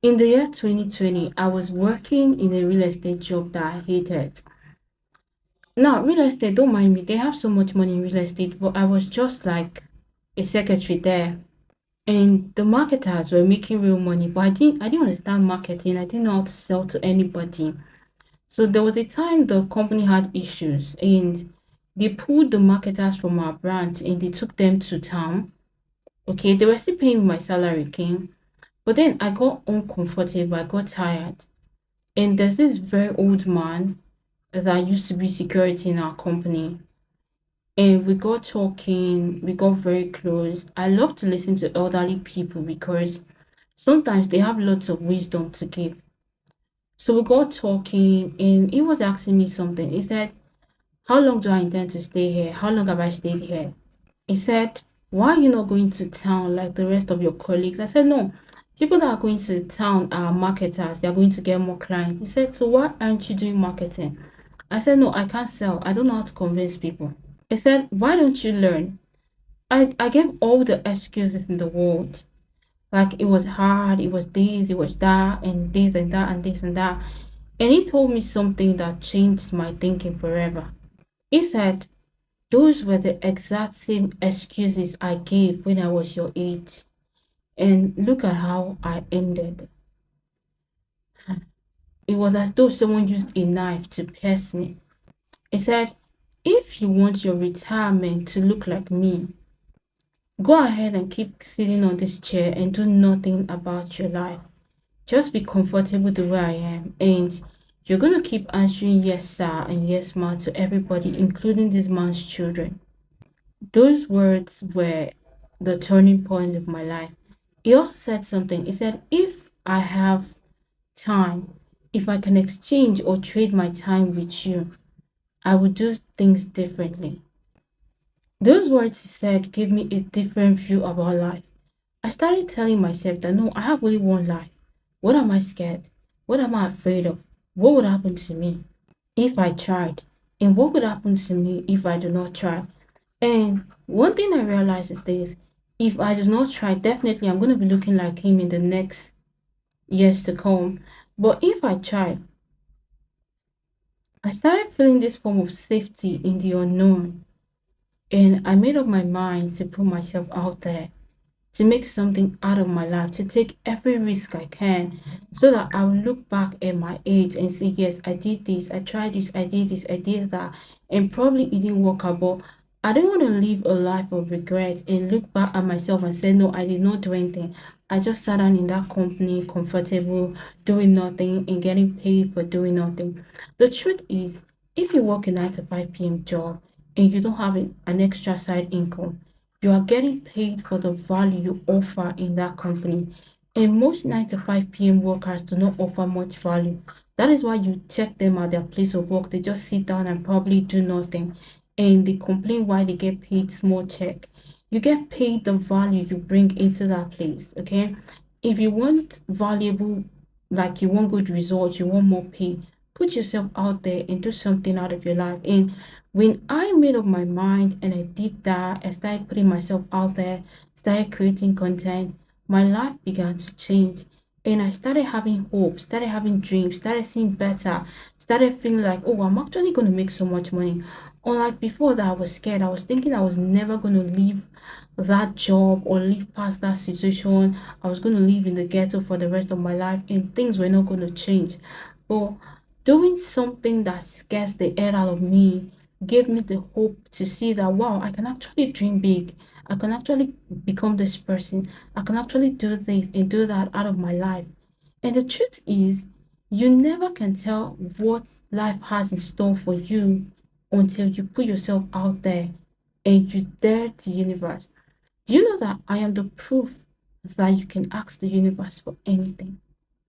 In the year 2020, I was working in a real estate job that I hated. Now, real estate, don't mind me, they have so much money in real estate, but I was just like a secretary there. And the marketers were making real money, but I didn't understand marketing. I didn't know how to sell to anybody. So there was a time the company had issues and they pulled the marketers from our branch and they took them to town. Okay, they were still paying me my salary, King. But then I got uncomfortable, I got tired. And there's this very old man that used to be security in our company. And we got talking, we got very close. I love to listen to elderly people because sometimes they have lots of wisdom to give. So we got talking and he was asking me something. He said, how long do I intend to stay here? How long have I stayed here? He said, why are you not going to town like the rest of your colleagues? I said, no, people that are going to town are marketers. They're going to get more clients. He said, so why aren't you doing marketing? I said, no, I can't sell. I don't know how to convince people. He said, why don't you learn? I gave all the excuses in the world. Like it was hard, it was this, it was that, and this and that, and this and that. And he told me something that changed my thinking forever. He said, those were the exact same excuses I gave when I was your age. And look at how I ended. It was as though someone used a knife to pierce me. He said, if you want your retirement to look like me, go ahead and keep sitting on this chair and do nothing about your life. Just be comfortable the way I am. And you're going to keep answering yes, sir, and yes, ma to everybody, including this man's children. Those words were the turning point of my life. He also said something. He said, if I have time, if I can exchange or trade my time with you, I would do things differently. Those words he said gave me a different view about life. I started telling myself that no, I have only one life. What am I scared? What am I afraid of? What would happen to me if I tried? And what would happen to me if I do not try? And one thing I realized is this: if I do not try, definitely I'm going to be looking like him in the next years to come. But if I try, I started feeling this form of safety in the unknown. And I made up my mind to put myself out there, to make something out of my life, to take every risk I can, so that I will look back at my age and say, yes, I did this, I tried this, I did this, I did that, and probably it didn't work out. But I don't want to live a life of regret and look back at myself and say, no, I did not do anything. I just sat down in that company, comfortable, doing nothing and getting paid for doing nothing. The truth is, if you work a 9 to 5 p.m. job and you don't have an extra side income, you are getting paid for the value you offer in that company. And most 9 to 5 p.m. workers do not offer much value. That is why you check them at their place of work. They just sit down and probably do nothing. And they complain why they get paid small check. You get paid the value you bring into that place. Okay. If you want valuable, like you want good results, you want more pay, put yourself out there and do something out of your life. And when I made up my mind and I did that, I started putting myself out there, started creating content, my life began to change. And I started having hope, started having dreams, started seeing better, started feeling like, oh, I'm actually going to make so much money. Unlike before that, I was scared. I was thinking I was never going to leave that job or leave past that situation. I was going to live in the ghetto for the rest of my life and things were not going to change. But doing something that scares the air out of me gave me the hope to see that wow, I can actually dream big. I can actually become this person. I can actually do this and do that out of my life. And the truth is, you never can tell what life has in store for you until you put yourself out there and you dare the universe. Do you know that I am the proof that you can ask the universe for anything?